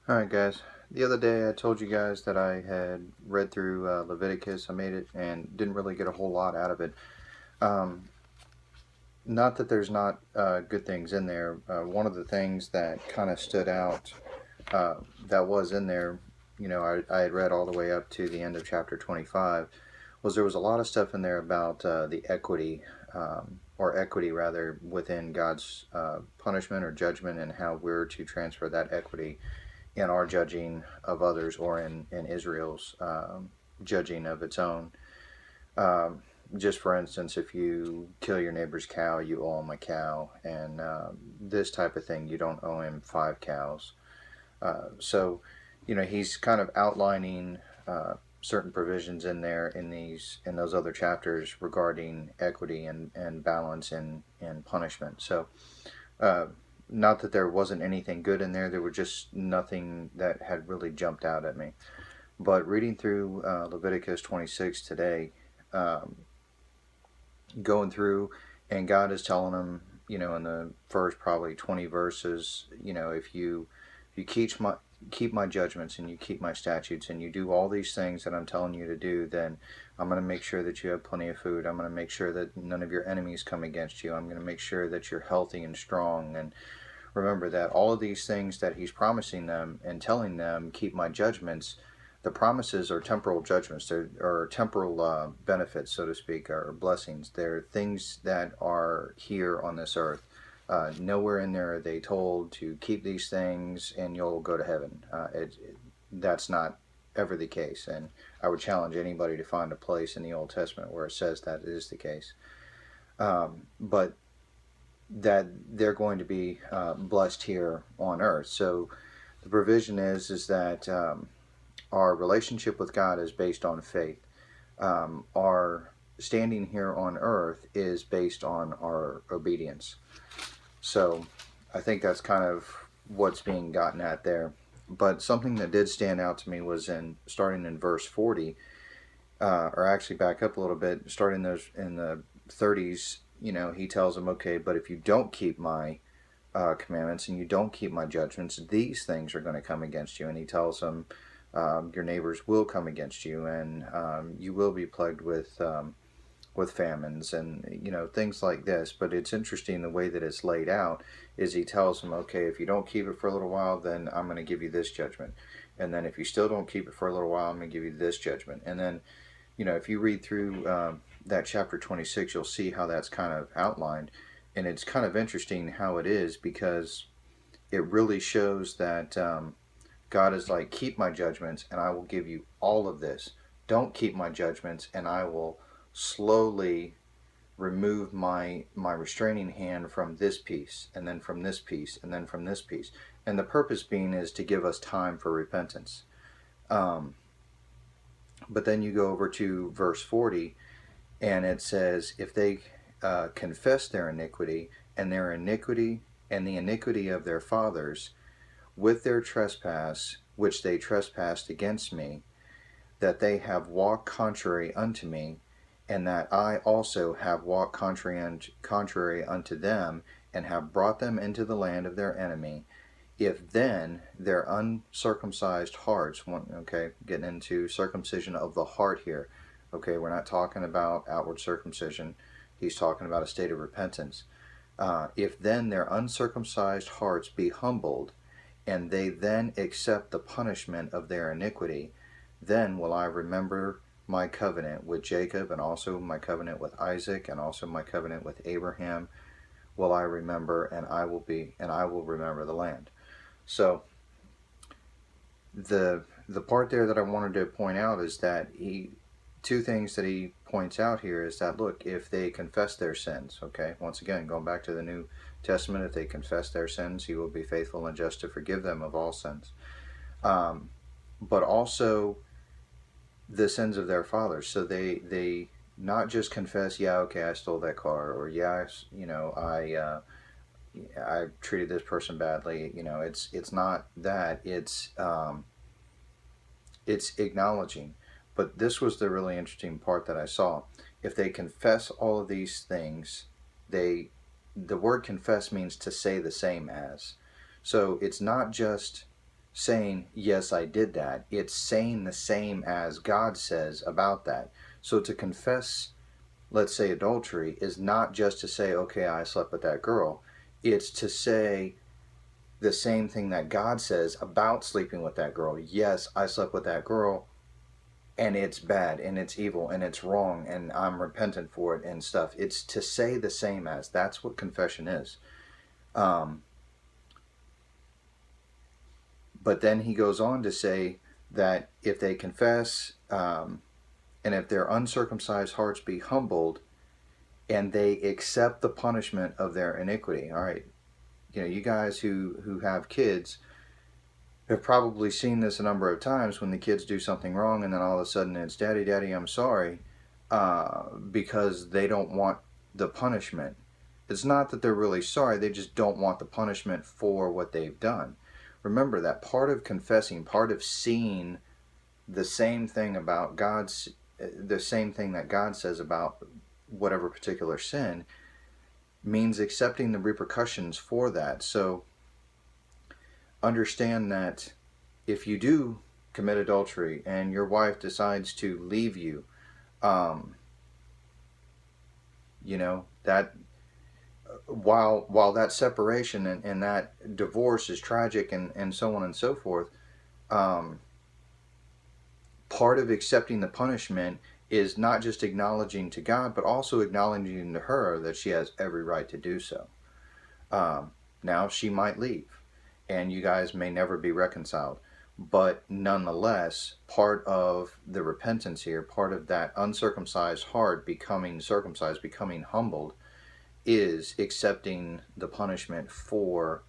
Alright guys, the other day I told you guys that I had read through Leviticus. I made it and didn't really get a whole lot out of it. Um, Not that there's not good things in there. One of the things that kind of stood out uh, that was in there, I had read all the way up to the end of chapter 25, was there was a lot of stuff in there about the equity, or equity rather, within God's punishment or judgment, and how we're to transfer that equity in our judging of others, or in Israel's judging of its own. Um, just for instance, if you kill your neighbor's cow, you owe him a cow, and this type of thing, you don't owe him 5 cows. So, he's kind of outlining certain provisions in there in those other chapters regarding equity and balance and punishment. So, uh, not that there wasn't anything good in there. There were just nothing that had really jumped out at me. But reading through Leviticus 26 today, um, going through, and God is telling them, in the first probably 20 verses, if you keep my judgments, and you keep my statutes, and you do all these things that I'm telling you to do, then I'm going to make sure that you have plenty of food. I'm going to make sure that none of your enemies come against you. I'm going to make sure that you're healthy and strong. And remember that all of these things that he's promising them and telling them, keep my judgments, the promises are temporal judgments. They're temporal benefits, so to speak, or blessings. They're things that are here on this earth. Nowhere in there are they told to keep these things and you'll go to heaven. That's not ever the case. And I would challenge anybody to find a place in the Old Testament where it says that is the case. But that they're going to be blessed here on earth. So the provision is that our relationship with God is based on faith. Our standing here on earth is based on our obedience. So I think that's kind of what's being gotten at there. But something that did stand out to me was starting in verse 40, or actually back up a little bit, starting those in the 30s. He tells them, okay, but if you don't keep my commandments and you don't keep my judgments, these things are going to come against you. And he tells them, your neighbors will come against you, and you will be plagued with famines, and things like this. But it's interesting the way that it's laid out. Is he tells them, okay, if you don't keep it for a little while, then I'm going to give you this judgment, and then if you still don't keep it for a little while, I'm going to give you this judgment. And then if you read through that chapter 26, you'll see how that's kind of outlined. And it's kind of interesting how it is, because it really shows that God is like, keep my judgments and I will give you all of this. Don't keep my judgments and I will slowly remove my restraining hand from this piece, and then from this piece, and then from this piece. And the purpose being is to give us time for repentance. But then you go over to verse 40, and it says, if they confess their iniquity and the iniquity of their fathers, with their trespass which they trespassed against me, that they have walked contrary unto me, and that I also have walked contrary unto them, and have brought them into the land of their enemy, if then their uncircumcised hearts, okay, getting into circumcision of the heart here, okay, we're not talking about outward circumcision, he's talking about a state of repentance. If then their uncircumcised hearts be humbled, and they then accept the punishment of their iniquity, then will I remember my covenant with Jacob, and also my covenant with Isaac, and also my covenant with Abraham will I remember, and I will remember the land. So the part there that I wanted to point out is that two things that he points out here is that, look, if they confess their sins, okay, once again, going back to the New Testament, if they confess their sins, he will be faithful and just to forgive them of all sins. But also the sins of their fathers. So they not just confess, yeah, okay, I stole that car, or yeah, I treated this person badly. It's not that. It's acknowledging. But this was the really interesting part that I saw. If they confess all of these things, the word confess means to say the same as. So it's not just saying, yes, I did that. It's saying the same as God says about that. So to confess, let's say, adultery is not just to say, okay, I slept with that girl. It's to say the same thing that God says about sleeping with that girl. Yes, I slept with that girl, and it's bad, and it's evil, and it's wrong, and I'm repentant for it and stuff. It's to say the same as. That's what confession is. Um, but then he goes on to say that if they confess, and if their uncircumcised hearts be humbled, and they accept the punishment of their iniquity. All right, you guys who have kids have probably seen this a number of times when the kids do something wrong, and then all of a sudden it's daddy, daddy, I'm sorry, because they don't want the punishment. It's not that they're really sorry, they just don't want the punishment for what they've done. Remember that part of confessing, part of seeing the same thing about the same thing that God says about whatever particular sin, means accepting the repercussions for that. So understand that if you do commit adultery and your wife decides to leave you, um, that while that separation and that divorce is tragic and so on and so forth, um, part of accepting the punishment is not just acknowledging to God, but also acknowledging to her that she has every right to do so. Now she might leave, and you guys may never be reconciled. But nonetheless, part of the repentance here, part of that uncircumcised heart becoming circumcised, becoming humbled, is accepting the punishment for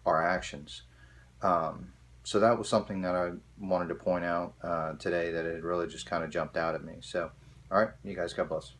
our actions. So that was something that I wanted to point out today, that it really just kind of jumped out at me. So, all right, you guys, God bless.